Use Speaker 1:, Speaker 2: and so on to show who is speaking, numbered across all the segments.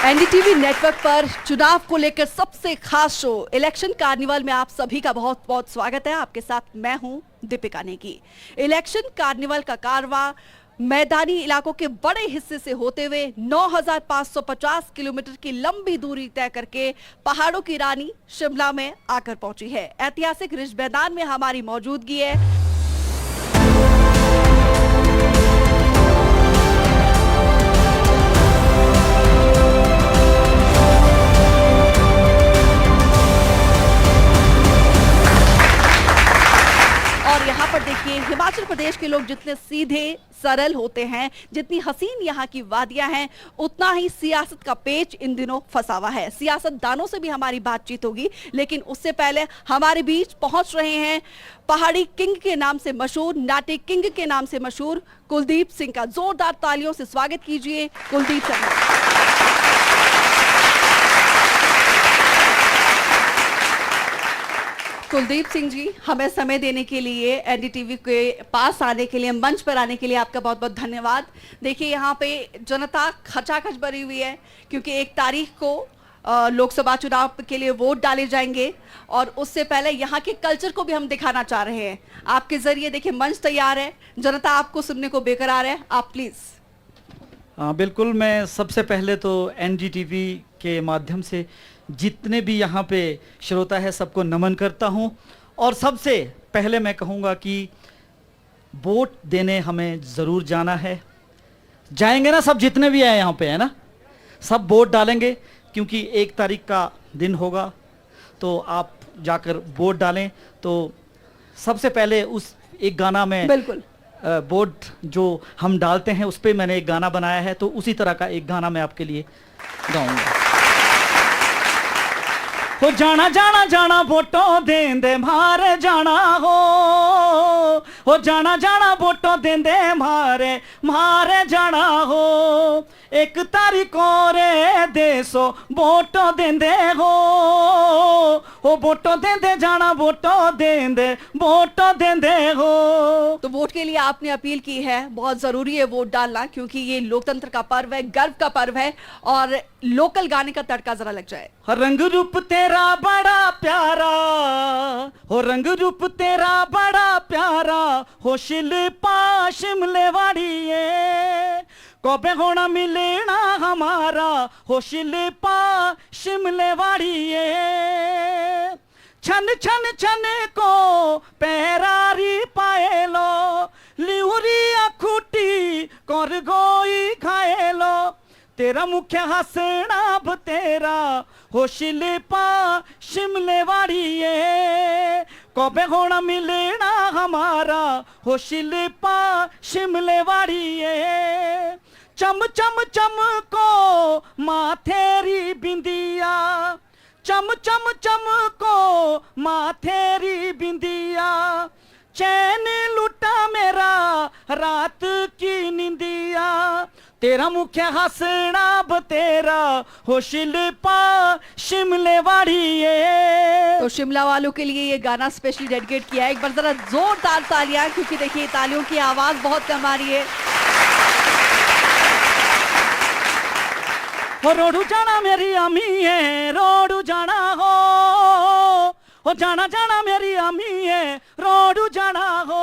Speaker 1: NDTV network पर चुनाव को लेकर सबसे खास शो इलेक्शन कार्निवल में आप सभी का बहुत बहुत स्वागत है। आपके साथ मैं हूं दीपिका नेगी। इलेक्शन कार्निवल का कारवां मैदानी इलाकों के बड़े हिस्से से होते हुए 9,550 किलोमीटर की लंबी दूरी तय करके पहाड़ों की रानी शिमला में आकर पहुंची है। ऐतिहासिक रिज मैदान में हमारी मौजूदगी है। और यहाँ पर देखिए हिमाचल प्रदेश के लोग जितने सीधे सरल होते हैं, जितनी हसीन यहाँ की वादियां हैं, उतना ही सियासत का पेच इन दिनों फंसा हुआ है। सियासतदानों से भी हमारी बातचीत होगी, लेकिन उससे पहले हमारे बीच पहुंच रहे हैं पहाड़ी किंग के नाम से मशहूर, नाटे किंग के नाम से मशहूर कुलदीप सिंह का। जोरदार तालियों से स्वागत कीजिए कुलदीप सिंह। कुलदीप सिंह जी, हमें समय देने के लिए, एनडीटीवी के पास आने के लिए, मंच पर आने के लिए आपका बहुत बहुत धन्यवाद। देखिए यहाँ पे जनता खचाखच भरी हुई है क्योंकि 1 तारीख को लोकसभा चुनाव के लिए वोट डाले जाएंगे और उससे पहले यहाँ के कल्चर को भी हम दिखाना चाह रहे हैं। आपके जरिए देखिए मंच तैयार है, जनता आपको सुनने को बेकरार है। आप प्लीज।
Speaker 2: बिल्कुल, मैं सबसे पहले तो एनडीटीवी के माध्यम से जितने भी यहाँ पे श्रोता है सबको नमन करता हूँ। और सबसे पहले मैं कहूँगा कि वोट देने हमें ज़रूर जाना है। जाएंगे ना सब, जितने भी आए यहाँ पे है ना, सब वोट डालेंगे क्योंकि 1 तारीख का दिन होगा। तो आप जाकर वोट डालें। तो सबसे पहले उस एक गाना में
Speaker 1: बिल्कुल
Speaker 2: वोट जो हम डालते हैं उस पर मैंने एक गाना बनाया है, तो उसी तरह का एक गाना मैं आपके लिए गाऊंगा। हो जाना जाना जाना वोटों देंदे मारे जाना हो जाना जाना वोटों देंदे मारे मारे जाना हो। 1 तारीख रे देसो वोटों देंदे हो वोटों देंदे जाना वोटों देंदे वोटों देंदे हो।
Speaker 1: तो वोट के लिए आपने अपील की है, बहुत जरूरी है वोट डालना क्योंकि ये लोकतंत्र का पर्व है, गर्व का पर्व है। और लोकल गाने का तड़का जरा लग जाए।
Speaker 2: रंग रूप तेरा बड़ा प्यारा हो, रंग रूप तेरा बड़ा प्यारा हो, शिल्पा शिमले वाड़िए कबे होना मिलना हमारा हो, शिल्पा शिमले वाड़िए। छन छन छन को पैरारी पाएलो, लिहुरी अखूटी कर गोई खाएलो। तेरा मुख्य हंसना अब तेरा हो, शिल्पा शिमले वाड़िए कबे होना मिलना हमारा हो, शिल्पा शिमले वाड़िए। चम चम चम को माथेरी बिंदिया, चम चम चम को माथेरी बिंदिया। चैन लुटा मेरा रात की निंदिया, तेरा मुख्य हंसना अब तेरा हो, शिल्पा शिमले वाड़िए।
Speaker 1: तो शिमला वालों के लिए ये गाना स्पेशली डेडिकेट किया है। एक बार जरा जोरदार तालियां, क्योंकि देखिए तालियों की आवाज बहुत कम आ रही है।
Speaker 2: हो रोडू जाना मेरी अमी है, रोडू जाना हो जाना जाना मेरी अमी है, रोडू जाना हो,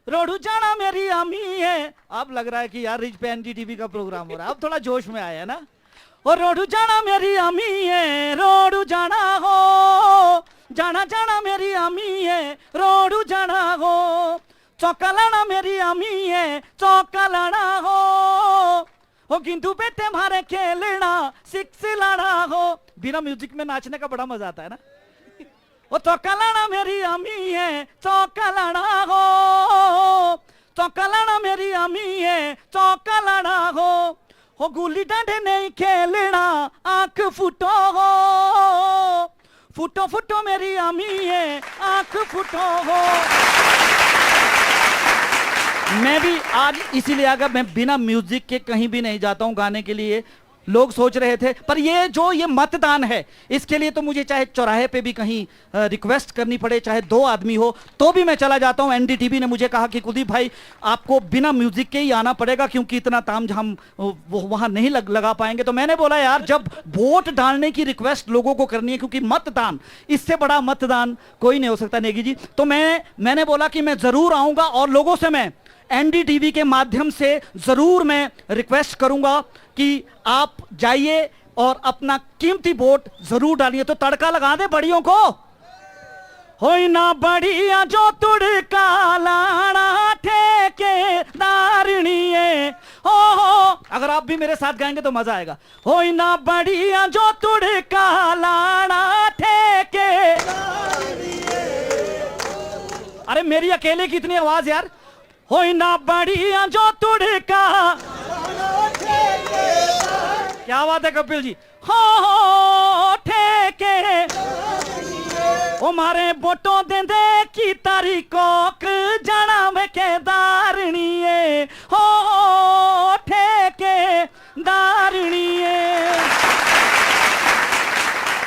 Speaker 2: रोडू जाना मेरी अमी है। अब लग रहा है कि यार रिच पे एनडीटीवी का प्रोग्राम हो रहा है, अब थोड़ा जोश में आया ना। और रोडू जाना मेरी अमी है, रोडू जाना हो, जाना जाना मेरी अमी है, रोडू जाना हो। चौका लाना मेरी अमी है, चौका लाना हो गिंदू बेटे मारे खेलना, 6 लाना हो। बिना म्यूजिक में नाचने का बड़ा मजा आता है ना। वो चौका लाना मेरी अमी है, चौका लाना हो, चौका लाना मेरी अमी है, चौका लाना हो गुल्ली डंडे नहीं खेलना, आंख फुटो हो, फुटो फुटो मेरी अमी है, आंख फुटो हो। मैं भी आज इसीलिए अगर मैं बिना म्यूजिक के कहीं भी नहीं जाता हूँ गाने के लिए, लोग सोच रहे थे। पर ये मतदान है, इसके लिए तो मुझे चाहे चौराहे पे भी कहीं रिक्वेस्ट करनी पड़े, चाहे 2 आदमी हो तो भी मैं चला जाता हूं। एनडीटीवी ने मुझे कहा कि कुलदीप भाई आपको बिना म्यूजिक के ही आना पड़ेगा क्योंकि इतना तामझाम वो वहां नहीं लगा पाएंगे। तो मैंने बोला यार, जब वोट डालने की रिक्वेस्ट लोगों को करनी है, क्योंकि मतदान, इससे बड़ा मतदान कोई नहीं हो सकता नेगी जी, तो मैंने बोला कि मैं जरूर आऊंगा और लोगों से मैं एनडीटीवी के माध्यम से जरूर मैं रिक्वेस्ट करूंगा कि आप जाइए और अपना कीमती वोट जरूर डालिए। तो तड़का लगा दे बड़ियों को, होई ना बढ़िया जो तुड़का लाना ठेकेदारनिए हो। अगर आप भी मेरे साथ गाएंगे तो मजा आएगा। होई ना बढ़िया जो तुड़का लाना ठेके, अरे मेरी अकेले की इतनी आवाज यार। होई ना बढ़िया जो तुड़का, क्या बात है कपिल जी, हो ठेके ओ मारे बोटो दे दे की तारीखों जाना वे केदारनिए हो ठेके दारनिए।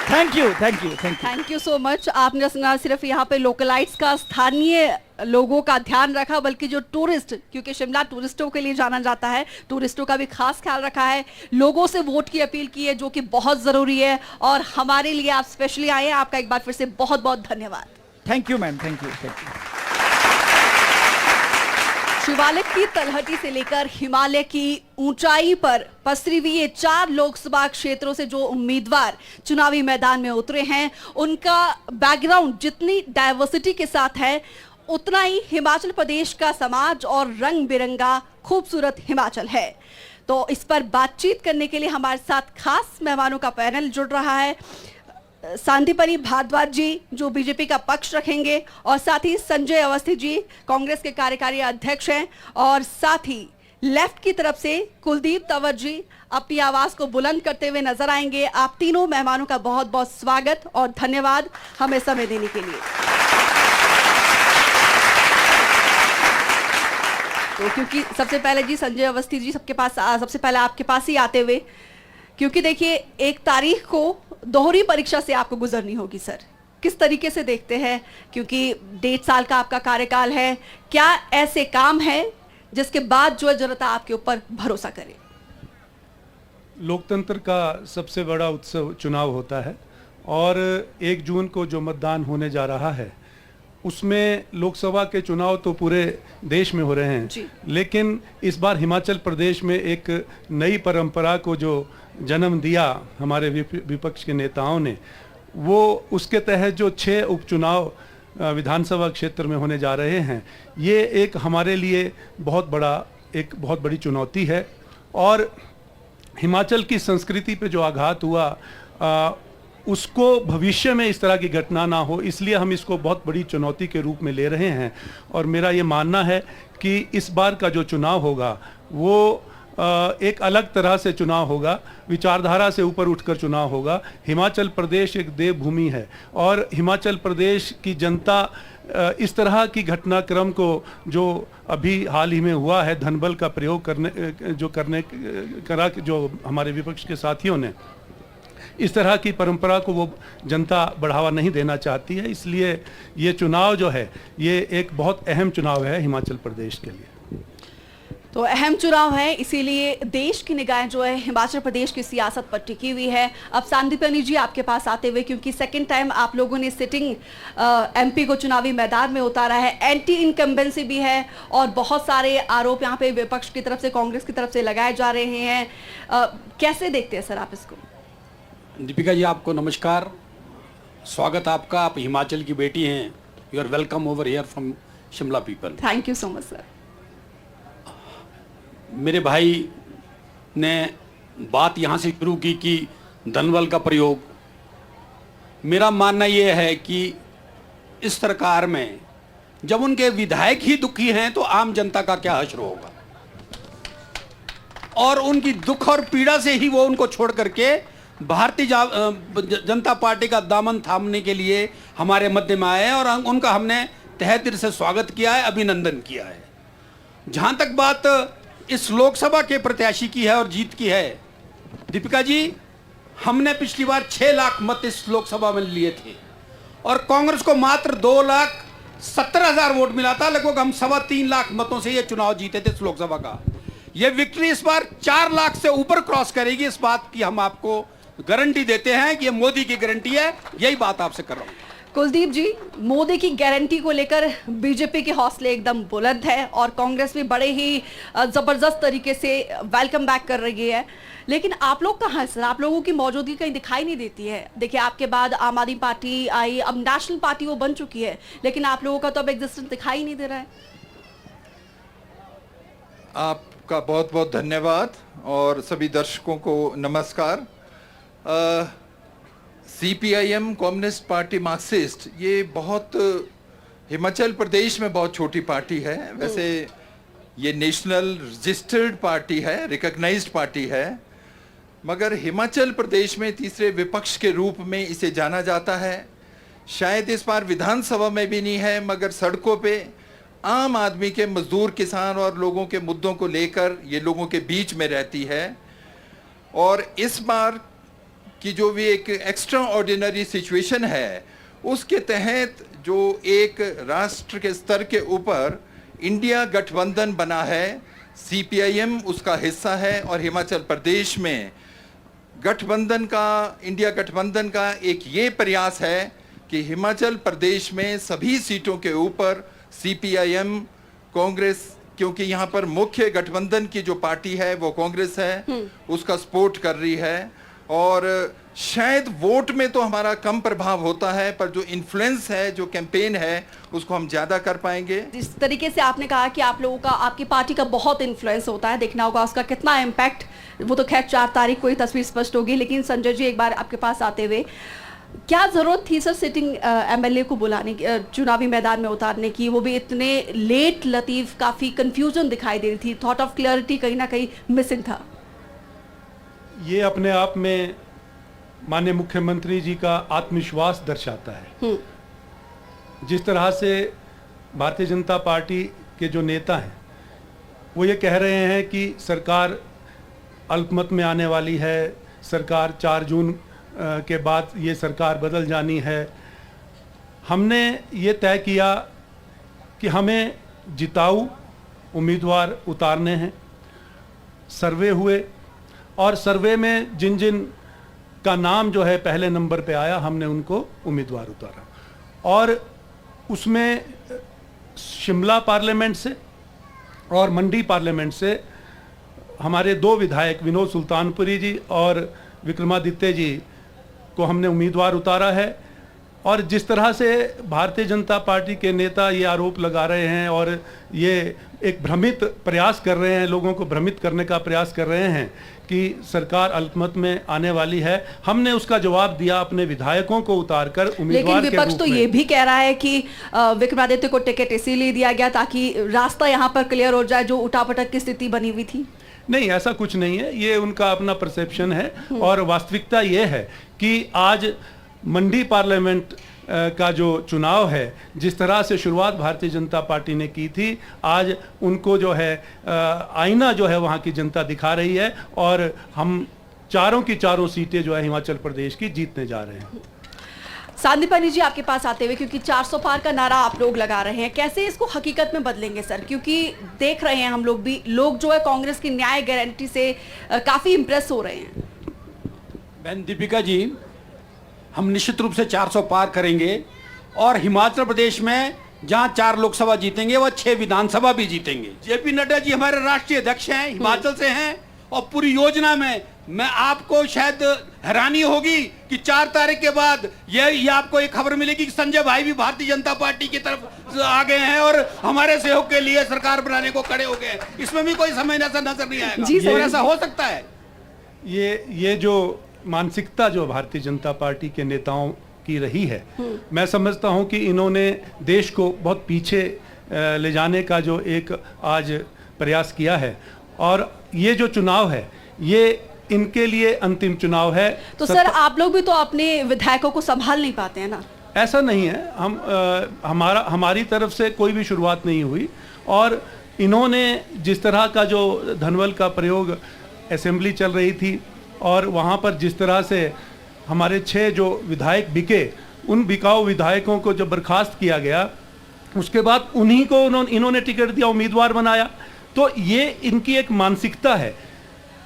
Speaker 2: Thank you thank you thank you
Speaker 1: thank you so much. आपने ना सिर्फ यहाँ पे लोकलाइट्स का, स्थानीय लोगों का ध्यान रखा, बल्कि जो टूरिस्ट, क्योंकि शिमला टूरिस्टों के लिए जाना जाता है, टूरिस्टों का भी खास ख्याल रखा है। लोगों से वोट की अपील की है जो कि बहुत जरूरी है, और हमारे लिए आप स्पेशली आए हैं। आपका एक बार फिर से बहुत बहुत धन्यवाद।
Speaker 2: Thank you ma'am, thank you thank you.
Speaker 1: Shivalik की तलहटी से लेकर हिमालय की ऊंचाई पर पसरी हुई ये 4 लोकसभा क्षेत्रों से जो उम्मीदवार चुनावी मैदान में उतरे हैं, उनका बैकग्राउंड जितनी डाइवर्सिटी के साथ है, उतना ही हिमाचल प्रदेश का समाज और रंग बिरंगा खूबसूरत हिमाचल है। तो इस पर बातचीत करने के लिए हमारे साथ खास मेहमानों का पैनल जुड़ रहा है। सांदीपनी भारद्वाज जी जो बीजेपी का पक्ष रखेंगे, और साथ ही संजय अवस्थी जी कांग्रेस के कार्यकारी अध्यक्ष हैं, और साथ ही लेफ्ट की तरफ से कुलदीप तंवर जी अपनी आवाज को बुलंद करते हुए नजर आएंगे। आप तीनों मेहमानों का बहुत बहुत स्वागत और धन्यवाद हमें समय देने के लिए। तो क्योंकि सबसे पहले जी संजय अवस्थी जी सबसे पहले आपके पास ही आते हुए, क्योंकि देखिए 1 तारीख को दोहरी परीक्षा से आपको गुजरनी होगी सर, किस तरीके से देखते हैं? क्योंकि 1.5 साल का आपका कार्यकाल है, क्या ऐसे काम है जिसके बाद जो जनता आपके ऊपर भरोसा करे?
Speaker 3: लोकतंत्र का सबसे बड़ा उत्सव चुनाव होता है, और 1 जून को जो मतदान होने जा रहा है उसमें लोकसभा के चुनाव तो पूरे देश में हो रहे हैं, लेकिन इस बार हिमाचल प्रदेश में एक नई परंपरा को जो जन्म दिया हमारे विपक्ष के नेताओं ने, वो उसके तहत जो 6 उपचुनाव विधानसभा क्षेत्र में होने जा रहे हैं, ये एक हमारे लिए बहुत बड़ी चुनौती है। और हिमाचल की संस्कृति पे जो आघात हुआ, उसको भविष्य में इस तरह की घटना ना हो, इसलिए हम इसको बहुत बड़ी चुनौती के रूप में ले रहे हैं। और मेरा ये मानना है कि इस बार का जो चुनाव होगा वो एक अलग तरह से चुनाव होगा, विचारधारा से ऊपर उठकर चुनाव होगा। हिमाचल प्रदेश एक देवभूमि है, और हिमाचल प्रदेश की जनता इस तरह की घटनाक्रम को जो अभी हाल ही में हुआ है, धनबल का प्रयोग जो हमारे विपक्ष के साथियों ने, इस तरह की परंपरा को वो जनता बढ़ावा नहीं देना चाहती है। इसलिए ये चुनाव जो है ये एक बहुत अहम चुनाव है हिमाचल प्रदेश के लिए।
Speaker 1: तो अहम चुनाव है, इसीलिए देश की निगाहें जो है हिमाचल प्रदेश की सियासत पर टिकी हुई है। अब सांदीपनी जी आपके पास आते हुए, क्योंकि 2nd टाइम आप लोगों ने सिटिंग एमपी को चुनावी मैदान में उतारा है, एंटी इनकम्बेंसी भी है, और बहुत सारे आरोप यहाँ पे विपक्ष की तरफ से, कांग्रेस की तरफ से लगाए जा रहे हैं। कैसे देखते हैं सर आप इसको?
Speaker 4: दीपिका जी आपको नमस्कार, स्वागत आपका। आप हिमाचल की बेटी हैं, you are welcome over here from Shimla people.
Speaker 1: Thank you so much sir.
Speaker 4: मेरे भाई ने बात यहाँ से शुरू की कि धनबल का प्रयोग। मेरा मानना ये है कि इस सरकार में जब उनके विधायक ही दुखी हैं तो आम जनता का क्या हश्र होगा, और उनकी दुख और पीड़ा से ही वो उनको छोड़ करके भारतीय जनता पार्टी का दामन थामने के लिए हमारे मध्य में आए, और उनका हमने तहे दिल से स्वागत किया है, अभिनंदन किया है। जहाँ तक बात इस लोकसभा के प्रत्याशी की है और जीत की है, दीपिका जी, हमने पिछली बार 6 लाख मत इस लोकसभा में लिए थे और कांग्रेस को मात्र 2,70,000 वोट मिला था। लगभग हम 3.25 लाख मतों से ये चुनाव जीते थे इस लोकसभा का। ये विक्ट्री इस बार 4 लाख से ऊपर क्रॉस करेगी, इस बात की हम आपको गारंटी देते हैं कि ये मोदी की गारंटी है। यही बात आपसे कर रहा हूं।
Speaker 1: कुलदीप जी, मोदी की गारंटी को लेकर बीजेपी के हौसले एकदम बुलंद है और कांग्रेस भी बड़े ही जबरदस्त तरीके से वेलकम बैक कर रही है, लेकिन आप लोग कहाँ हैं सर? आप लोगों की मौजूदगी कहीं दिखाई नहीं देती है। देखिए, आपके बाद आम आदमी पार्टी आई, अब नेशनल पार्टी वो बन चुकी है, लेकिन आप लोगों का तो अब एग्जिस्टेंस दिखाई नहीं दे रहा है।
Speaker 5: आपका बहुत बहुत धन्यवाद और सभी दर्शकों को नमस्कार। सीपीआईएम कम्युनिस्ट पार्टी मार्क्सिस्ट ये बहुत हिमाचल प्रदेश में बहुत छोटी पार्टी है। वैसे ये नेशनल रजिस्टर्ड पार्टी है, रिकॉग्नाइज्ड पार्टी है, मगर हिमाचल प्रदेश में तीसरे विपक्ष के रूप में इसे जाना जाता है। शायद इस बार विधानसभा में भी नहीं है, मगर सड़कों पे आम आदमी के, मजदूर, किसान और लोगों के मुद्दों को लेकर ये लोगों के बीच में रहती है। और इस बार कि जो भी एक एक्स्ट्रा ऑर्डिनरी सिचुएशन है, उसके तहत जो एक राष्ट्र के स्तर के ऊपर इंडिया गठबंधन बना है, सीपीआईएम उसका हिस्सा है और हिमाचल प्रदेश में गठबंधन का, इंडिया गठबंधन का एक ये प्रयास है कि हिमाचल प्रदेश में सभी सीटों के ऊपर सीपीआईएम, कांग्रेस, क्योंकि यहाँ पर मुख्य गठबंधन की जो पार्टी है वो कांग्रेस है, उसका सपोर्ट कर रही है। और शायद वोट में तो हमारा कम प्रभाव होता है, पर जो इन्फ्लुएंस है, जो कैंपेन है, उसको हम ज्यादा कर पाएंगे।
Speaker 1: जिस तरीके से आपने कहा कि आप लोगों का, आपकी पार्टी का बहुत इन्फ्लुएंस होता है, देखना होगा उसका कितना इम्पैक्ट, वो तो खैर 4 तारीख को ही तस्वीर स्पष्ट होगी। लेकिन संजय जी, एक बार आपके पास आते हुए, क्या जरूरत थी सर सिटिंग एमएलए को बुलाने की, चुनावी मैदान में उतारने की, वो भी इतने लेट? लतीफ, काफी कंफ्यूजन दिखाई दे रही थी, थॉट ऑफ क्लियरिटी कहीं ना कहीं मिसिंग था।
Speaker 3: ये अपने आप में माननीय मुख्यमंत्री जी का आत्मविश्वास दर्शाता है। जिस तरह से भारतीय जनता पार्टी के जो नेता हैं वो ये कह रहे हैं कि सरकार अल्पमत में आने वाली है, सरकार 4 जून के बाद ये सरकार बदल जानी है। हमने ये तय किया कि हमें जिताऊ उम्मीदवार उतारने हैं। सर्वे हुए और सर्वे में जिन जिन का नाम जो है पहले नंबर पे आया, हमने उनको उम्मीदवार उतारा। और उसमें शिमला पार्लियामेंट से और मंडी पार्लियामेंट से हमारे 2 विधायक विनोद सुल्तानपुरी जी और विक्रमादित्य जी को हमने उम्मीदवार उतारा है। और जिस तरह से भारतीय जनता पार्टी के नेता ये आरोप लगा रहे हैं और ये एक भ्रमित प्रयास कर रहे हैं, लोगों को भ्रमित करने का प्रयास कर रहे हैं कि सरकार अल्पमत में आने वाली है, हमने उसका जवाब दिया अपने विधायकों को उतारकर उम्मीदवार के रूप में।
Speaker 1: लेकिन विपक्ष तो ये भी कह रहा है कि विक्रमादित्य को टिकट इसीलिए दिया गया ताकि रास्ता यहाँ पर क्लियर हो जाए, जो उठापटक की स्थिति बनी हुई थी।
Speaker 3: नहीं, ऐसा कुछ नहीं है, ये उनका अपना परसेप्शन है। और वास्तविकता ये है कि आज मंडी पार्लियामेंट का जो चुनाव है, जिस तरह से शुरुआत भारतीय जनता पार्टी ने की थी, आज उनको जो है आईना जो है वहाँ की जनता दिखा रही है और हम चारों की चारों सीटें जो है हिमाचल प्रदेश की जीतने जा रहे हैं।
Speaker 1: सांदीपनी जी, आपके पास आते हुए, क्योंकि 400 पार का नारा आप लोग लगा रहे हैं, कैसे इसको हकीकत में बदलेंगे सर? क्योंकि देख रहे हैं हम लोग भी, लोग जो है कांग्रेस की न्याय गारंटी से काफी इंप्रेस हो रहे हैं।
Speaker 4: बहन दीपिका जी, हम निश्चित रूप से 400 पार करेंगे और हिमाचल प्रदेश में जहां 4 लोकसभा जीतेंगे वह 6 विधानसभा भी जीतेंगे। जेपी नड्डा जी हमारे राष्ट्रीय अध्यक्ष हैं, हिमाचल से हैं और पूरी योजना में मैं आपको शायद हैरानी होगी कि 4 तारीख के बाद ये आपको एक खबर मिलेगी कि संजय भाई भी भारतीय जनता पार्टी की तरफ आ गए हैं और हमारे सहयोग के लिए सरकार बनाने को खड़े हो गए। इसमें भी कोई समय ऐसा नजर नहीं आएगा और ऐसा हो सकता है।
Speaker 3: ये जो मानसिकता जो भारतीय जनता पार्टी के नेताओं की रही है, मैं समझता हूं कि इन्होंने देश को बहुत पीछे ले जाने का जो एक आज प्रयास किया है और ये जो चुनाव है ये इनके लिए अंतिम चुनाव है।
Speaker 1: तो सर, आप लोग भी तो अपने विधायकों को संभाल नहीं पाते हैं ना?
Speaker 3: ऐसा नहीं है, हमारी तरफ से कोई भी शुरुआत नहीं हुई और इन्होंने जिस तरह का जो धनबल का प्रयोग असेंबली चल रही थी और वहाँ पर जिस तरह से हमारे 6 जो विधायक बिके, उन बिकाऊ विधायकों को जब बर्खास्त किया गया, उसके बाद उन्हीं को इन्होंने टिकट दिया, उम्मीदवार बनाया। तो ये इनकी एक मानसिकता है।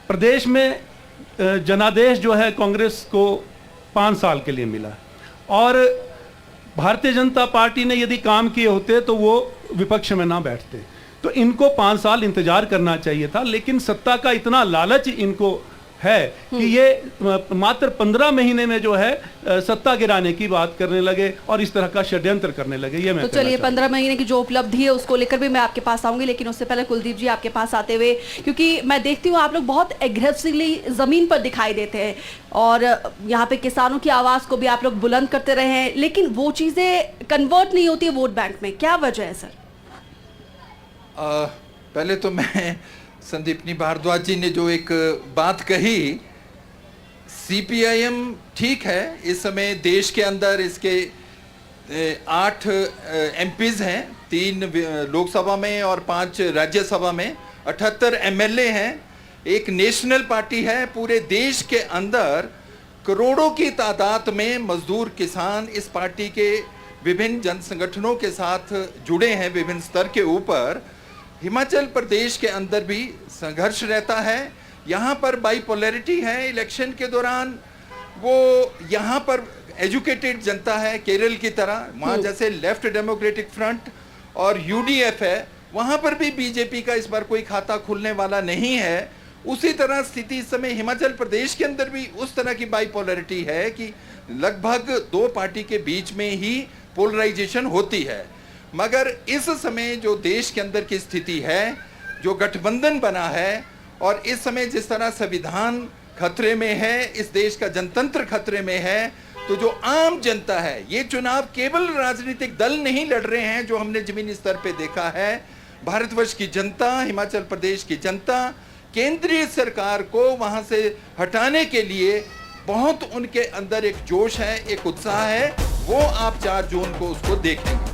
Speaker 3: प्रदेश में जनादेश जो है कांग्रेस को 5 साल के लिए मिला, और भारतीय जनता पार्टी ने यदि काम किए होते तो वो विपक्ष में ना बैठते। तो इनको 5 साल इंतजार करना चाहिए था, लेकिन सत्ता का इतना लालच इनको है कि ये मात्र 15 महीने में जो है सत्ता गिराने की बात करने लगे और इस तरह का षड्यंत्र करने लगे। ये मैं
Speaker 1: तो चलिए 15 महीने की जो उपलब्धि है उसको लेकर भी मैं आपके पास आऊंगी, लेकिन उससे पहले कुलदीप जी आपके पास आते हुए, क्योंकि मैं देखती हूँ आप लोग बहुत एग्रेसिवली जमीन पर दिखाई देते हैं और यहाँ पे किसानों की आवाज को भी आप लोग बुलंद करते रहे हैं, लेकिन वो चीजें कन्वर्ट नहीं होती है वोट बैंक में। क्या वजह है सर?
Speaker 5: पहले तो मैं संदीपनी भारद्वाज जी ने जो एक बात कही, सीपीआईएम ठीक है, इस समय देश के अंदर इसके 8 एमपीज हैं, 3 लोकसभा में और 5 राज्यसभा में, 78 एमएलए हैं, एक नेशनल पार्टी है। पूरे देश के अंदर करोड़ों की तादाद में मजदूर किसान इस पार्टी के विभिन्न जन संगठनों के साथ जुड़े हैं विभिन्न स्तर के ऊपर। हिमाचल प्रदेश के अंदर भी संघर्ष रहता है, यहाँ पर बाइपोलैरिटी है। इलेक्शन के दौरान वो यहाँ पर एजुकेटेड जनता है केरल की तरह, वहाँ जैसे लेफ्ट डेमोक्रेटिक फ्रंट और यूडीएफ है, वहाँ पर भी बीजेपी का इस बार कोई खाता खुलने वाला नहीं है। उसी तरह स्थिति इस समय हिमाचल प्रदेश के अंदर भी उस तरह की बाइपोलैरिटी है कि लगभग 2 पार्टी के बीच में ही पोलराइजेशन होती है। मगर इस समय जो देश के अंदर की स्थिति है, जो गठबंधन बना है, और इस समय जिस तरह संविधान खतरे में है, इस देश का जनतंत्र खतरे में है, तो जो आम जनता है, ये चुनाव केवल राजनीतिक दल नहीं लड़ रहे हैं जो हमने जमीनी स्तर पे देखा है। भारतवर्ष की जनता, हिमाचल प्रदेश की जनता केंद्रीय सरकार को वहां से हटाने के लिए बहुत उनके अंदर एक जोश है, एक उत्साह है। वो आप 4 जून को उसको देखेंगे।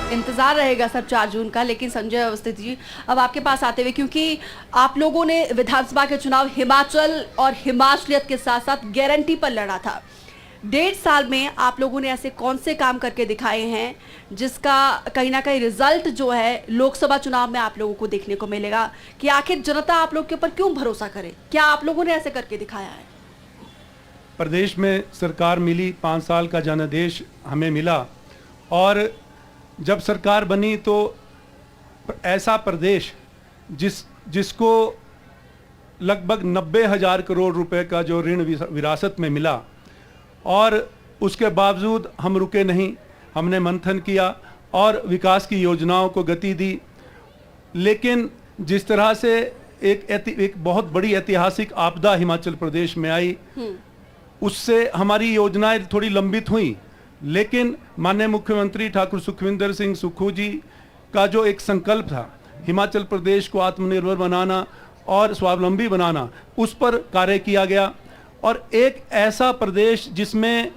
Speaker 1: इंतजार रहेगा सर 4 जून का। लेकिन संजय अवस्थी जी, अब आपके पास आते हुए, क्योंकि आप लोगों ने विधानसभा के चुनाव हिमाचल और हिमाचलियत के साथ साथ गारंटी पर लड़ा था, 1.5 साल में आप लोगों ने ऐसे कौन से काम करके दिखाए हैं जिसका कहीं ना कहीं रिजल्ट जो है लोकसभा चुनाव में आप लोगों को देखने को मिलेगा कि आखिर जनता आप लोग के ऊपर क्यों भरोसा करे? क्या आप लोगों ने ऐसे करके दिखाया है?
Speaker 3: प्रदेश में सरकार मिली, 5 साल का जनादेश हमें मिला, और जब सरकार बनी तो ऐसा प्रदेश जिसको लगभग 90,000 करोड़ रुपए का जो ऋण विरासत में मिला, और उसके बावजूद हम रुके नहीं, हमने मंथन किया और विकास की योजनाओं को गति दी। लेकिन जिस तरह से एक बहुत बड़ी ऐतिहासिक आपदा हिमाचल प्रदेश में आई, उससे हमारी योजनाएं थोड़ी लंबित हुई। लेकिन माननीय मुख्यमंत्री ठाकुर सुखविंदर सिंह सुक्खू जी का जो एक संकल्प था, हिमाचल प्रदेश को आत्मनिर्भर बनाना और स्वावलंबी बनाना, उस पर कार्य किया गया। और एक ऐसा प्रदेश जिसमें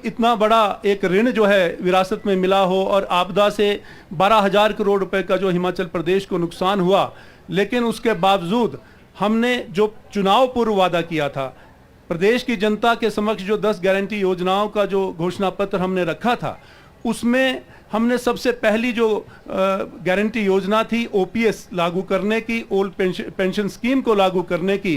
Speaker 3: इतना बड़ा एक ऋण जो है विरासत में मिला हो, और आपदा से 12,000 करोड़ रुपए का जो हिमाचल प्रदेश को नुकसान हुआ, लेकिन उसके बावजूद हमने जो चुनाव पूर्व वादा किया था, प्रदेश की जनता के समक्ष जो 10 गारंटी योजनाओं का जो घोषणा पत्र हमने रखा था, उसमें हमने सबसे पहली जो गारंटी योजना थी ओपीएस लागू करने की, ओल्ड पेंशन स्कीम को लागू करने की,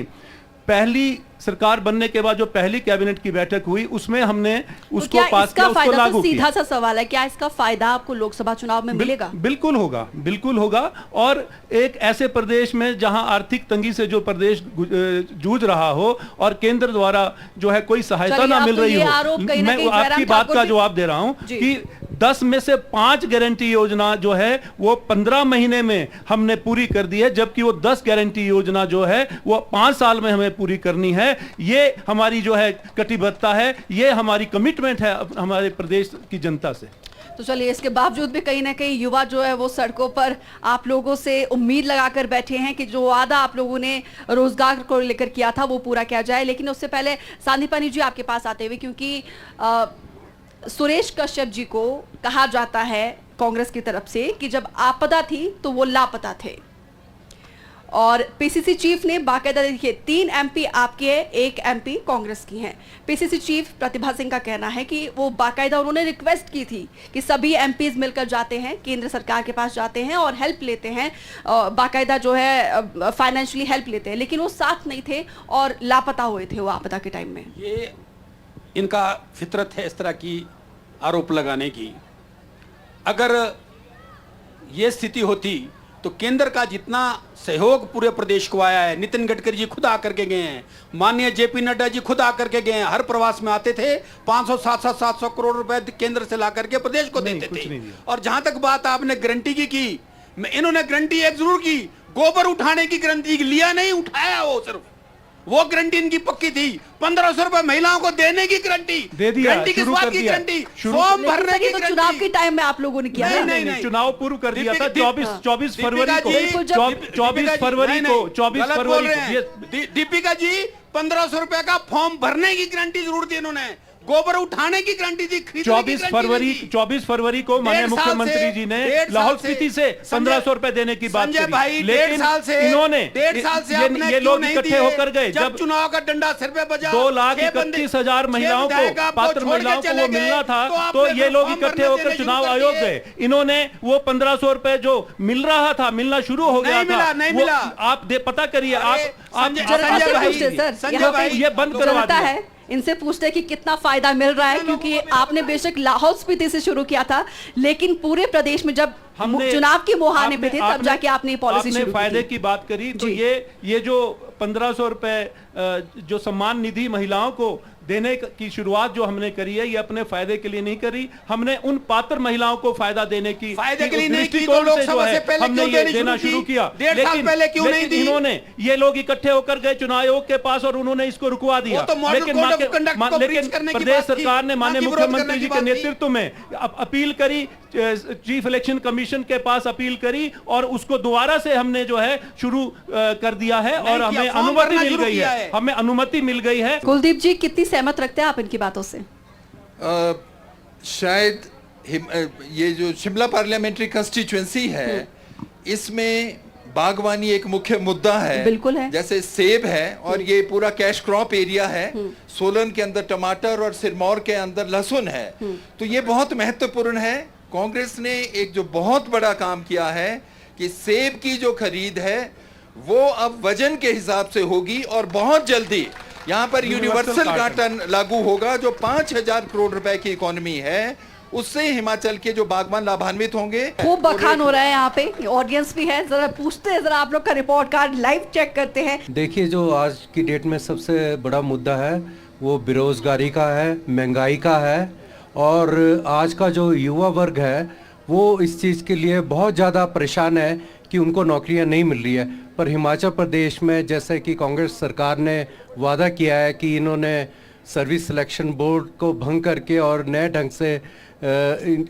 Speaker 3: पहली सरकार बनने के बाद जो पहली कैबिनेट की बैठक हुई उसमें हमने उसको पास किया, उसको लागू किया।
Speaker 1: सीधा सा सवाल है, क्या इसका फायदा आपको लोकसभा चुनाव में मिलेगा?
Speaker 3: बिल्कुल होगा, बिल्कुल होगा। और एक ऐसे प्रदेश में जहां आर्थिक तंगी से जो प्रदेश जूझ रहा हो और केंद्र द्वारा जो है कोई सहायता ना मिल रही हो, मैं आपकी बात का जवाब दे रहा हूं कि 10 में से 5 गारंटी योजना जो है वो 15 महीने में हमने पूरी कर दी है, जबकि वो 10 गारंटी योजना जो है वो 5 साल में हमें पूरी करनी है। ये हमारी जो है कटिबद्धता है, ये हमारी कमिटमेंट है हमारे प्रदेश की जनता से।
Speaker 1: तो चलिए, इसके बावजूद भी कहीं ना कहीं युवा जो है वो सड़कों पर आप लोगों से उम्मीद लगाकर बैठे हैं कि जो वादा आप लोगों ने रोजगार को लेकर किया था वो पूरा किया जाए। लेकिन उससे पहले सांदीपनी जी आपके पास आते हुए, क्योंकि सुरेश कश्यप जी को कहा जाता है कांग्रेस की तरफ से कि जब आपदा थी तो वो लापता थे, और पीसीसी चीफ ने बाकायदा, देखिए 3 एमपी आपके हैं, 1 एमपी कांग्रेस की हैं। पीसीसी चीफ प्रतिभा सिंह का कहना है कि वो बाकायदा उन्होंने रिक्वेस्ट की थी कि सभी एमपीज मिलकर जाते हैं, केंद्र सरकार के पास जाते हैं और हेल्प लेते हैं, बाकायदा जो है फाइनेंशियली हेल्प लेते हैं, लेकिन वो साथ नहीं थे और लापता हुए थे वो आपदा के टाइम में।
Speaker 4: ये इनका फितरत है इस तरह की आरोप लगाने की। अगर ये स्थिति होती तो केंद्र का जितना सहयोग पूरे प्रदेश को आया है, नितिन गडकरी जी खुद आकर के गए हैं, माननीय जेपी नड्डा जी खुद आकर के गए हैं, हर प्रवास में आते थे, 500-700 करोड़ रुपए केंद्र से ला करके प्रदेश को देते थे। और जहां तक बात आपने गारंटी की, इन्होंने गारंटी एक जरूर की, गोबर उठाने की गारंटी लिया नहीं, उठाया वो गारंटी इनकी पक्की थी। 1500 रुपए महिलाओं को देने की गारंटी
Speaker 3: दे दिया,
Speaker 4: गारंटी किस बात की गारंटी? फॉर्म भरने की गारंटी।
Speaker 1: चुनाव के टाइम में आप लोगों ने किया है।
Speaker 3: नहीं, चुनाव पूर्व कर दिया था 24 फरवरी को, 24 फरवरी को।
Speaker 4: दीपिका जी 1500 रुपए का फॉर्म भरने की गारंटी जरूर दी इन्होंने, गोबर उठाने की गारंटी दी,
Speaker 3: 24 फरवरी को माननीय मुख्यमंत्री जी ने लाहौल स्पीति से 1500 रुपए देने की बात करी, लेकिन इन्होंने ये लोग इकट्ठे होकर गए जब
Speaker 4: चुनाव का डंडा सिर पे बजा,
Speaker 3: 2,31,000 महिलाओं को, पात्र महिलाओं को वो मिलना था, तो ये लोग इकट्ठे होकर चुनाव आयोग गए। इन्होंने वो 1500 रुपए जो मिल रहा था, मिलना शुरू हो गया था,
Speaker 4: नहीं मिला।
Speaker 3: आप पता करिए, आप
Speaker 1: ये
Speaker 3: बंद करवाता
Speaker 1: है, इनसे पूछते हैं कि कितना फायदा मिल रहा है, क्योंकि आपने बेशक लाहौल स्पीति से शुरू किया था, लेकिन पूरे प्रदेश में जब चुनाव के मुहाने पे थे तब जाके आपने पॉलिसी शुरू की।
Speaker 3: फायदे की बात करी तो ये जो 1500 रुपए जो सम्मान निधि महिलाओं को देने की शुरुआत जो हमने करी है, ये अपने फायदे के लिए नहीं करी, हमने उन पात्र महिलाओं को फायदा देने की
Speaker 4: फायदे के लिए नहीं की, तो लोकसभा से पहले
Speaker 3: हमने ये देना शुरू किया।
Speaker 4: 1.5 साल पहले क्यों नहीं दी?
Speaker 3: इन्होंने, ये लोग इकट्ठे होकर गए चुनाव आयोग के पास और उन्होंने इसको रुकवा दिया। लेकिन प्रदेश सरकार ने माननीय मुख्यमंत्री जी के नेतृत्व में अपील करी, चीफ इलेक्शन कमीशन के पास अपील करी और उसको दोबारा से हमने जो है शुरू कर दिया है और हमें अनुमति मिल गई है, हमें अनुमति मिल गई है।
Speaker 1: कुलदीप जी, कितनी सहमत रखते हैं आप इनकी बातों से?
Speaker 5: शायद ये जो शिमला पार्लियामेंट्री कंस्टिट्यूएंसी है, इसमें बागवानी एक मुख्य मुद्दा है,
Speaker 1: बिल्कुल है।
Speaker 5: जैसे सेब है और ये पूरा कैश क्रॉप एरिया है, सोलन के अंदर टमाटर और सिरमौर के अंदर लहसुन है, तो ये बहुत महत्वपूर्ण है। कांग्रेस ने एक जो बहुत बड़ा काम किया है कि सेब की जो खरीद है वो अब वजन के हिसाब से होगी और बहुत जल्दी यहाँ पर यूनिवर्सल कार्टन लागू होगा, जो 5000 करोड़ रुपए की इकोनॉमी है, उससे हिमाचल के जो बागवान लाभान्वित होंगे।
Speaker 1: खूब बखान हो रहा है यहाँ पे, ऑडियंस भी है, जरा पूछते हैं, जरा आप लोग का रिपोर्ट कार्ड लाइव चेक करते हैं।
Speaker 6: देखिए, जो आज की डेट में सबसे बड़ा मुद्दा है वो बेरोजगारी का है, महंगाई का है, और आज का जो युवा वर्ग है वो इस चीज़ के लिए बहुत ज़्यादा परेशान है कि उनको नौकरियां नहीं मिल रही है। पर हिमाचल प्रदेश में जैसे कि कांग्रेस सरकार ने वादा किया है कि इन्होंने सर्विस सिलेक्शन बोर्ड को भंग करके और नए ढंग से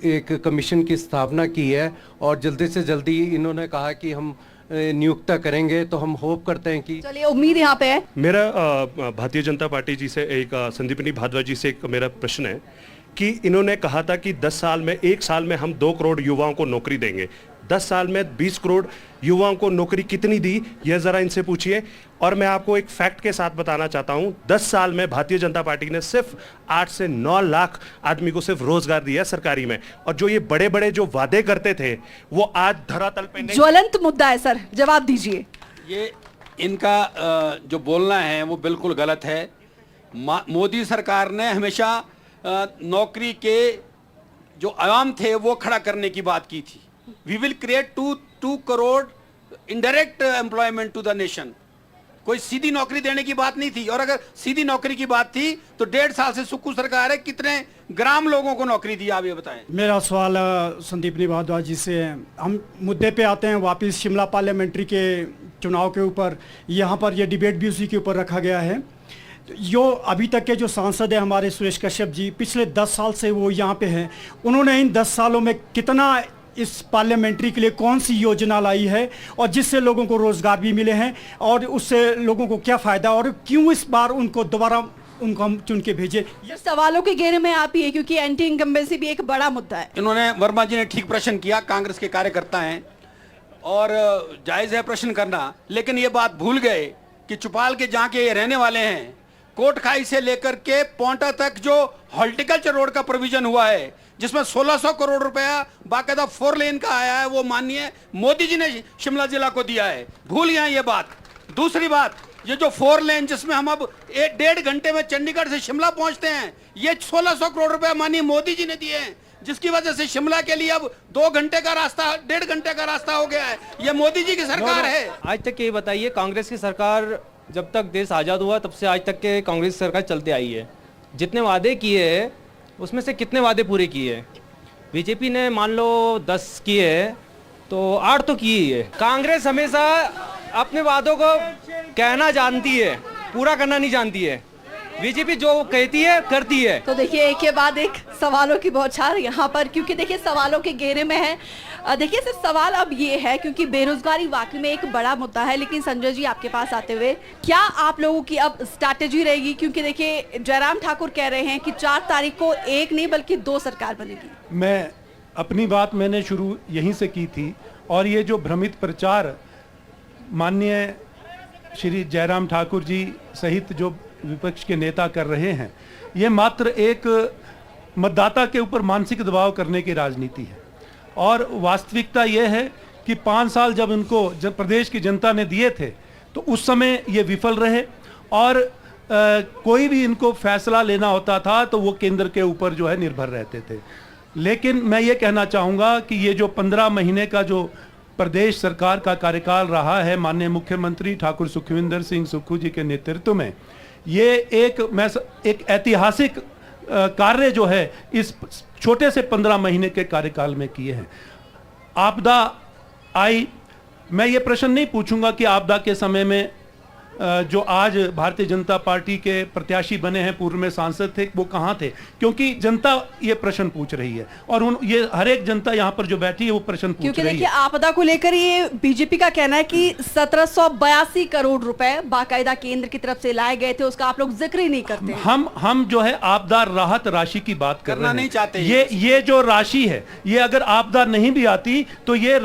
Speaker 6: एक कमीशन की स्थापना की है और जल्दी से जल्दी इन्होंने कहा कि हम नियुक्ता करेंगे, तो हम होप करते हैं कि
Speaker 1: चलिए, उम्मीद यहाँ पे है।
Speaker 7: मेरा भारतीय जनता पार्टी जी से संदीपनी भारद्वाज जी से एक मेरा प्रश्न है कि इन्होंने कहा था कि 10 साल में, 1 साल में हम 2 करोड़ युवाओं को नौकरी देंगे। 10 साल में 20 करोड़ युवाओं को नौकरी कितनी दी, यह जरा इनसे पूछिए। और मैं आपको एक फैक्ट के साथ बताना चाहता हूं, 10 साल में भारतीय जनता पार्टी ने सिर्फ 8 से 9 लाख आदमी को सिर्फ रोजगार दिया सरकारी में, और जो ये बड़े बड़े जो वादे करते थे वो आज धरातल पे नहीं।
Speaker 1: ज्वलंत मुद्दा है सर, जवाब दीजिए।
Speaker 4: ये इनका जो बोलना है वो बिल्कुल गलत है। मोदी सरकार ने हमेशा नौकरी के जो आवाम थे वो खड़ा करने की बात की थी। We will create 2 crore indirect employment to the nation. कोई सीधी नौकरी देने की बात नहीं थी, और अगर सीधी नौकरी की बात थी तो 1.5 साल से सुक्कू सरकार है, कितने ग्राम लोगों को नौकरी दी, आप ये बताएं।
Speaker 8: मेरा सवाल संदीपनी भारद्वाज जी से है। हम मुद्दे पे आते हैं वापस, शिमला पार्लियामेंट्री के चुनाव के ऊपर। यहाँ पर ये डिबेट भी उसी के ऊपर रखा गया है। जो अभी तक के जो सांसद है हमारे सुरेश कश्यप जी, पिछले 10 साल से वो यहाँ पे हैं, उन्होंने इन 10 सालों में कितना इस पार्लियामेंट्री के लिए कौन सी योजना लाई है और जिससे लोगों को रोजगार भी मिले हैं और उससे लोगों को क्या फायदा, और क्यों इस बार उनको दोबारा उनको हम चुन के भेजे।
Speaker 1: ये सवालों के घेरे में आप ही है, क्योंकि एंटी इनकम्बेंसी भी एक बड़ा मुद्दा है।
Speaker 4: इन्होंने, वर्मा जी ने ठीक प्रश्न किया, कांग्रेस के कार्यकर्ता हैं और जायज है प्रश्न करना, लेकिन ये बात भूल गए कि चौपाल के जहाँ के ये रहने वाले हैं, कोटखाई से लेकर के पोंटा तक जो हॉर्टिकल्चर रोड का प्रोविजन हुआ है, जिसमें 1600 करोड़ रुपया बाकायदा 4 लेन का आया है, वो माननीय मोदी जी ने शिमला जिला को दिया है। भूल गए ये बात। दूसरी बात, ये जो 4 लेन जिसमें हम अब 1.5 घंटे में चंडीगढ़ से शिमला पहुंचते हैं, ये 1600 करोड़ रुपया माननीय मोदी जी ने दिए हैं, जिसकी वजह से शिमला के लिए अब 2 घंटे का रास्ता, 1.5 घंटे का रास्ता हो गया है। ये मोदी जी की सरकार है।
Speaker 9: आज तक ये बताइए, कांग्रेस की सरकार जब तक देश आज़ाद हुआ तब से आज तक के कांग्रेस की सरकार चलते आई है, जितने वादे किए हैं उसमें से कितने वादे पूरे किए हैं? बीजेपी ने मान लो 10 किए तो 8 तो किए ही है। कांग्रेस हमेशा अपने वादों को कहना जानती है, पूरा करना नहीं जानती है। बीजेपी जो कहती है करती है।
Speaker 1: तो देखिए, एक के बाद एक सवालों की बौछार यहाँ पर, क्योंकि देखिए सवालों के घेरे में है। देखिए सिर्फ सवाल अब ये है, क्योंकि बेरोजगारी वाकई में एक बड़ा मुद्दा है, लेकिन संजय जी आपके पास आते हुए क्या आप लोगों की अब स्ट्रैटेजी रहेगी? क्योंकि देखिए जयराम ठाकुर कह रहे हैं कि 4 तारीख को एक नहीं बल्कि 2 सरकार बनेगी।
Speaker 3: मैं अपनी बात मैंने शुरू यहीं से की थी, और ये जो भ्रमित प्रचार माननीय श्री जयराम ठाकुर जी सहित जो विपक्ष के नेता कर रहे हैं, ये मात्र एक मतदाता के ऊपर मानसिक दबाव करने की राजनीति है। और वास्तविकता ये है कि 5 साल जब प्रदेश की जनता ने दिए थे तो उस समय ये विफल रहे, और कोई भी इनको फैसला लेना होता था तो वो केंद्र के ऊपर जो है निर्भर रहते थे। लेकिन मैं ये कहना चाहूँगा कि ये जो 15 महीने का जो प्रदेश सरकार का कार्यकाल रहा है माननीय मुख्यमंत्री ठाकुर सुखविंदर सिंह सुक्खू जी के नेतृत्व में, ये एक ऐतिहासिक कार्य जो है इस छोटे से 15 महीने के कार्यकाल में किए हैं। आपदा आई, मैं ये प्रश्न नहीं पूछूंगा कि आपदा के समय में जो आज भारतीय जनता पार्टी के प्रत्याशी बने हैं, पूर्व में सांसद थे, वो कहाँ थे, क्योंकि जनता ये प्रश्न पूछ रही है, और ये हर एक जनता यहाँ पर जो बैठी है वो प्रश्न पूछ रही है।
Speaker 1: क्योंकि देखिए आपदा को लेकर ये बीजेपी का कहना है कि 1782 करोड़ रुपए बाकायदा केंद्र की तरफ से लाए गए थे, उसका आप लोग जिक्र ही नहीं करते।
Speaker 3: हम जो है आपदा राहत राशि की बात कर रहे हैं।
Speaker 4: नहीं चाहते
Speaker 3: ये जो राशि है, ये अगर आपदा नहीं भी आती तो ये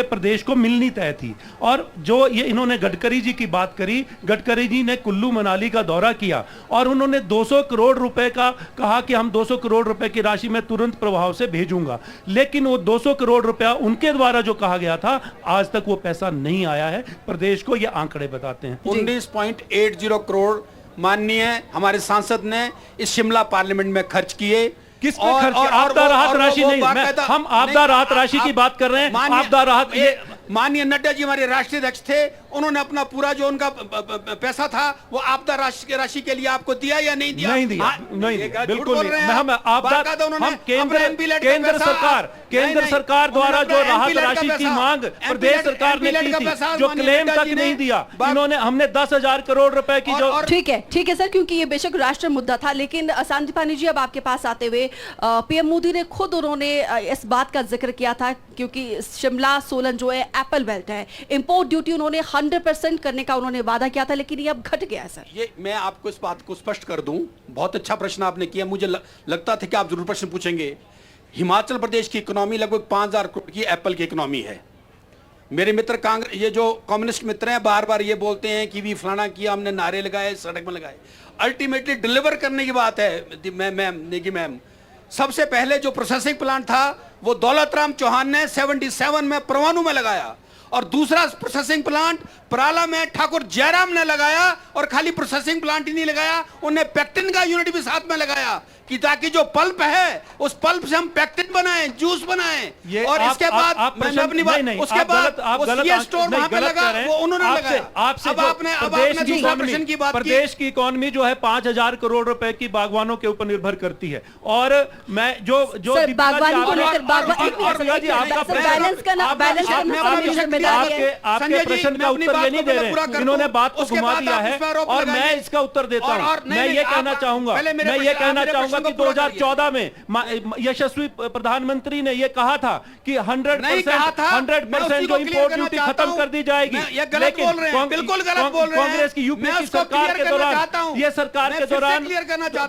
Speaker 3: प्रदेश को मिलनी तय थी। और जो ये इन्होंने गडकरी जी की बात करी, गडकरी जी ने कुल्लू मनाली का दौरा किया और उन्होंने 200 करोड़ रुपए का कहा कि हम 200 करोड़ रुपए की राशि मैं तुरंत प्रभाव से भेजूंगा, लेकिन वो 200 करोड़ रुपया उनके द्वारा जो कहा गया था, आज तक वो पैसा नहीं आया है प्रदेश को। ये आंकड़े बताते हैं
Speaker 4: 19.80 करोड़ माननीय हमारे सांसद ने इस शिमला पार्लियामेंट में खर्च किए।
Speaker 3: किस पे खर्च किया? आपदा राहत राशि नहीं, हम आपदा राहत राशि की बात कर रहे हैं। आपदा राहत,
Speaker 4: माननीय नड्डा जी हमारे राष्ट्रीय अध्यक्ष थे, उन्होंने अपना पूरा जो उनका पैसा था वो आपदा राशि के लिए आपको दिया या नहीं दिया?
Speaker 3: नहीं दिया, नहीं दिया, बिल्कुल नहीं। हम केंद्र सरकार द्वारा जो राहत राशि की मांग प्रदेश सरकार ने की थी, जो क्लेम तक नहीं दिया, इन्होंने हमने 10,000 करोड़ रुपए की जो।
Speaker 1: ठीक है सर, क्योंकि ये बेशक राष्ट्रीय मुद्दा था, लेकिन सांदीपानी जी अब आपके पास आते हुए पीएम मोदी ने खुद उन्होंने इस बात का जिक्र किया था, क्योंकि शिमला सोलन जो है एप्पल बेल्ट है, इंपोर्ट ड्यूटी उन्होंने 100% करने का उन्होंने वादा किया था, लेकिन ये अब घट गया है सर।
Speaker 4: ये मैं आपको इस बात को स्पष्ट कर दूं, बहुत अच्छा प्रश्न आपने किया, मुझे लगता था कि आप जरूर प्रश्न पूछेंगे। हिमाचल प्रदेश की इकोनॉमी लगभग 5,000 करोड़ की एप्पल की इकोनॉमी है। मेरे मित्र कांग्रेस, ये जो कम्युनिस्ट मित्र हैं, बार बार ये बोलते हैं कि भी फलाना किया, हमने नारे लगाए, सड़क में लगाए। अल्टीमेटली डिलीवर करने की बात है। मैम सबसे पहले जो प्रोसेसिंग प्लांट था वो दौलत राम चौहान ने 77 में परवाणु में लगाया, और दूसरा प्रोसेसिंग प्लांट पराला में ठाकुर जयराम ने लगाया, और खाली प्रोसेसिंग प्लांट ही नहीं लगाया, उन्हें पेक्टिन का यूनिट भी साथ में लगाया, कि ताकि जो पल्प है उस पल्प से हम पेक्टिन बनाएं, जूस बनाएं। और इसके बाद मैंने अपनी बात, उसके बाद ये स्टोर वहां पे लगा, वो उन्होंने लगाया। अब आपने दूसरा प्रश्न की बात की।
Speaker 3: प्रदेश की इकोनॉमी जो है 5,000 करोड़ रुपए की बागवानों के ऊपर निर्भर करती है, और मैं जो
Speaker 1: बागवानी को लेकर जिम्मेदारी है।
Speaker 2: आपके प्रश्न का उत्तर ये नहीं दे रहे, इन्होंने बात को घुमा दिया है और मैं इसका उत्तर देता हूं। मैं ये कहना चाहूंगा कि 2014 में यशस्वी प्रधानमंत्री ने ये कहा था कि 100% जो इंपोर्ट ड्यूटी खत्म कर दी जाएगी, लेकिन कांग्रेस की यूपी की सरकार के दौरान, ये सरकार के दौरान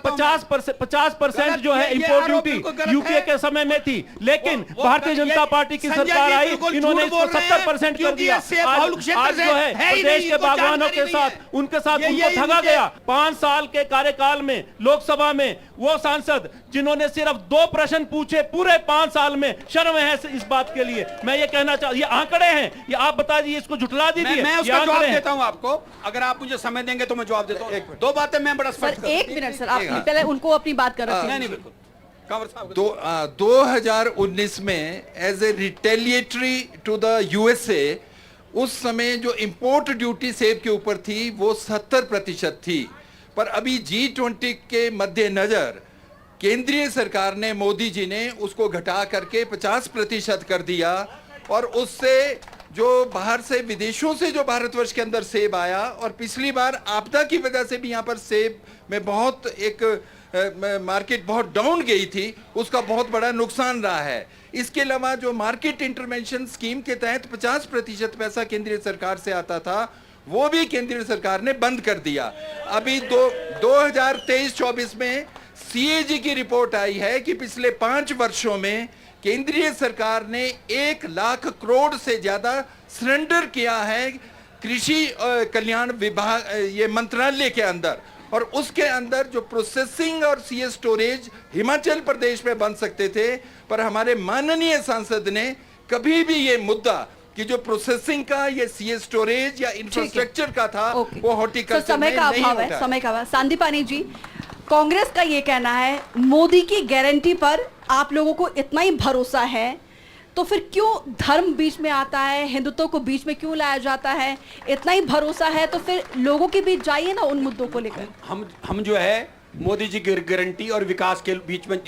Speaker 2: 50% जो है इंपोर्ट ड्यूटी यूपीए के समय में थी, लेकिन भारतीय जनता पार्टी की सरकार आई, इन्होंने इसको 70% कर दिया। आज जो है प्रदेश के बागवानों के साथ उनको ठगा गया। 5 साल के कार्यकाल में लोकसभा में वो सांसद जिन्होंने सिर्फ 2 प्रश्न पूछे पूरे 5 साल में, शर्म है इस बात के लिए। मैं ये कहना चाहता, ये आंकड़े हैं, ये आप बता दीजिए, इसको झुठला दीजिए।
Speaker 4: मैं उसका जवाब देता हूं आपको, अगर आप मुझे समय देंगे तो मैं जवाब देता हूं। 2 बातें मैं बड़ा स्पष्ट।
Speaker 1: 1 मिनट सर, आप पहले उनको अपनी बात कर रहे थे।
Speaker 4: नहीं बिल्कुल
Speaker 5: 2019 में as a retaliatory to the USA, उस समय जो इंपोर्ट ड्यूटी सेब के ऊपर थी वो 70% थी, पर अभी G20 के मद्देनजर केंद्रीय सरकार ने, मोदी जी ने उसको घटा करके 50% कर दिया। और उससे जो बाहर से, विदेशों से जो भारतवर्ष के अंदर सेब आया, और पिछली बार आपदा की वजह से भी यहाँ पर सेब में बहुत एक मार्केट बहुत डाउन गई थी, उसका बहुत बड़ा नुकसान रहा है। इसके अलावा जो मार्केट इंटरवेंशन स्कीम के तहत 50% पैसा केंद्रीय सरकार से आता था, वो भी केंद्रीय सरकार ने बंद कर दिया। अभी 2023-24 में सीएजी की रिपोर्ट आई है कि पिछले 5 वर्षों में केंद्रीय सरकार ने 1 लाख करोड़ से ज्यादा सरेंडर किया है कृषि कल्याण विभाग, ये मंत्रालय के अंदर। और उसके अंदर जो प्रोसेसिंग और सीए स्टोरेज हिमाचल प्रदेश में बन सकते थे, पर हमारे माननीय सांसद ने कभी भी ये मुद्दा कि जो प्रोसेसिंग का, ये सीए स्टोरेज या इंफ्रास्ट्रक्चर का था, वो हॉर्टिकल्चर में नहीं होता।
Speaker 1: समय का अभाव। सांदीपानी जी, कांग्रेस का ये कहना है मोदी की गारंटी पर आप लोगों को इतना ही भरोसा है, तो फिर क्यों धर्म बीच में आता है, हिंदुत्व को बीच में क्यों लाया जाता है? इतना ही भरोसा है तो फिर लोगों के बीच जाइए ना उन मुद्दों को लेकर।
Speaker 4: हम जो है मोदी जी की गारंटी और विकास के बीच में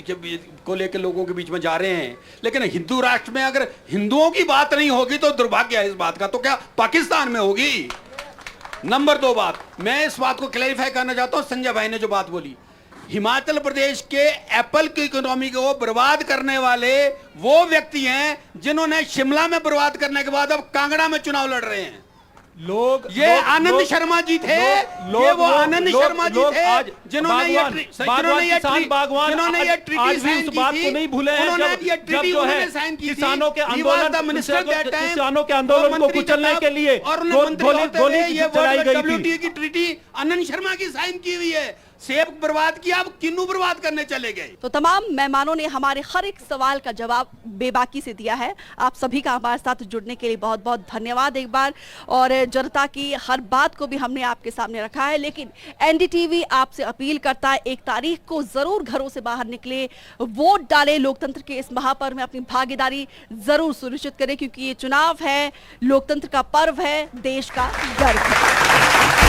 Speaker 4: को लेकर लोगों के बीच में जा रहे हैं, लेकिन हिंदू राष्ट्र में अगर हिंदुओं की बात नहीं होगी तो दुर्भाग्य है इस बात का, तो क्या पाकिस्तान में होगी? नंबर 2 बात, मैं इस बात को क्लैरिफाई करना चाहता हूं। संजय भाई ने जो बात बोली, हिमाचल प्रदेश के एप्पल की इकोनॉमी को बर्बाद करने वाले वो व्यक्ति हैं जिन्होंने शिमला में बर्बाद करने के बाद अब कांगड़ा में चुनाव लड़ रहे हैं। ये आनंद शर्मा जी थे, ये वो आनंद शर्मा जी थे जिन्होंने ये ट्रीटी साइन की थी,
Speaker 2: नहीं भूले हैं
Speaker 4: उन्होंने ये ट्रीटी उन्होंने साइन की थी,
Speaker 2: किसानों के
Speaker 4: आंदोलन
Speaker 2: को कुचलने के लिए
Speaker 4: ये WTO की ट्रीटी आनंद शर्मा की साइन की हुई है। सेब बर्बाद किया, अब किन्नू बर्बाद करने चले गए।
Speaker 1: तो तमाम मेहमानों ने हमारे हर एक सवाल का जवाब बेबाकी से दिया है। आप सभी का हमारे साथ जुड़ने के लिए बहुत बहुत धन्यवाद एक बार। और जनता की हर बात को भी हमने आपके सामने रखा है, लेकिन एनडीटीवी आपसे अपील करता है 1 तारीख को जरूर घरों से बाहर निकले, वोट डालें, लोकतंत्र के इस महापर्व में अपनी भागीदारी जरूर सुनिश्चित करें, क्योंकि ये चुनाव है, लोकतंत्र का पर्व है, देश का गर्व है।